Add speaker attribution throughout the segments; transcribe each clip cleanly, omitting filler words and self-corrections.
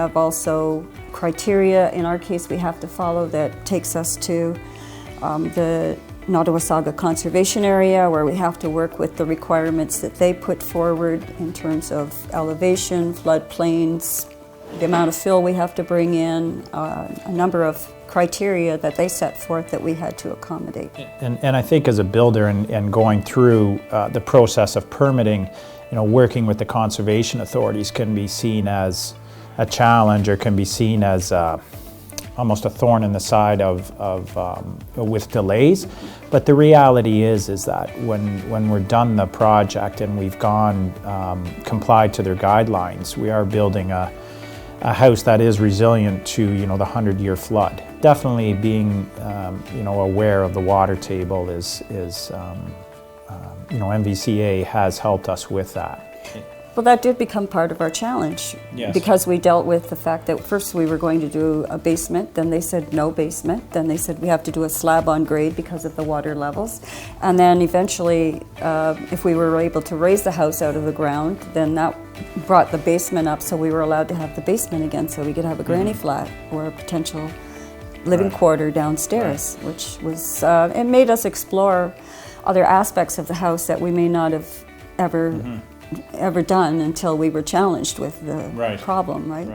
Speaker 1: have also criteria, in our case, we have to follow that takes us to the Nottawasaga Conservation Area, where we have to work with the requirements that they put forward in terms of elevation, floodplains, the amount of fill we have to bring in, a number of criteria that they set forth that we had to accommodate.
Speaker 2: And I think as a builder and going through the process of permitting, working with the conservation authorities can be seen as a challenge, or can be seen as almost a thorn in the side with delays. But the reality is that when we're done the project and we've complied to their guidelines, we are building a house that is resilient to the 100-year flood. Definitely being aware of the water table is MVCA has helped us with that.
Speaker 1: Well, that did become part of our challenge.
Speaker 2: Yes.
Speaker 1: Because we dealt with the fact that first we were going to do a basement, then they said no basement, then they said we have to do a slab on grade because of the water levels, and then eventually if we were able to raise the house out of the ground, then that brought the basement up, so we were allowed to have the basement again, so we could have a granny flat or a potential living quarter downstairs, which was, it made us explore other aspects of the house that we may not have ever done until we were challenged with the problem, right?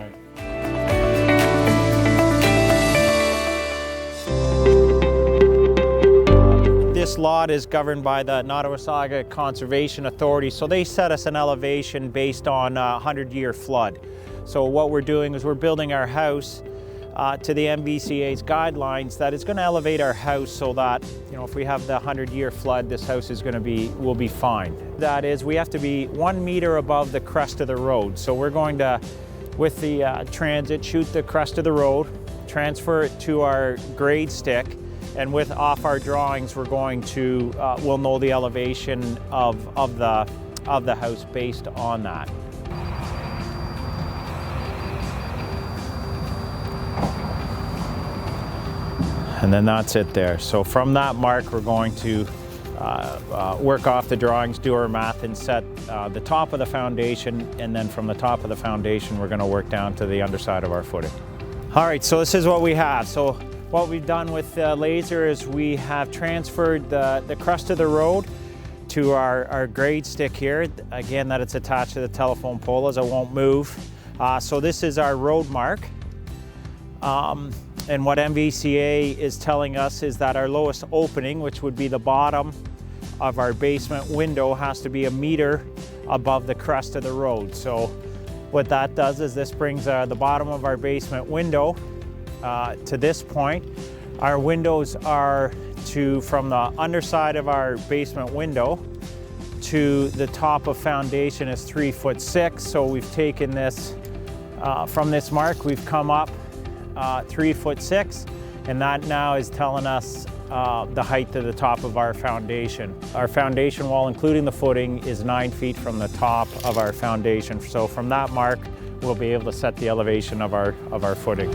Speaker 2: This lot is governed by the Nottawasaga Conservation Authority, so they set us an elevation based on a 100-year flood. So what we're doing is we're building our house to the MVCA's guidelines that is going to elevate our house so that, if we have the 100-year flood, this house is will be fine. That is, we have to be 1 meter above the crest of the road. So we're going to, with the transit, shoot the crest of the road, transfer it to our grade stick, and off our drawings, we're going to, we'll know the elevation of the house based on that. And then that's it there. So from that mark, we're going to work off the drawings, do our math, and set the top of the foundation. And then from the top of the foundation, we're going to work down to the underside of our footing. All right, so this is what we have. So what we've done with the laser is we have transferred the crest of the road to our grade stick here. Again, that it's attached to the telephone pole as it won't move. So this is our road mark. And what MVCA is telling us is that our lowest opening, which would be the bottom of our basement window, has to be 1 meter above the crest of the road. So what that does is this brings the bottom of our basement window to this point. Our windows are from the underside of our basement window to the top of foundation is 3'6". So we've taken this, from this mark, we've come up 3'6", and that now is telling us the height to the top of our foundation. Our foundation wall, including the footing, is 9 feet from the top of our foundation. So from that mark, we'll be able to set the elevation of our footing.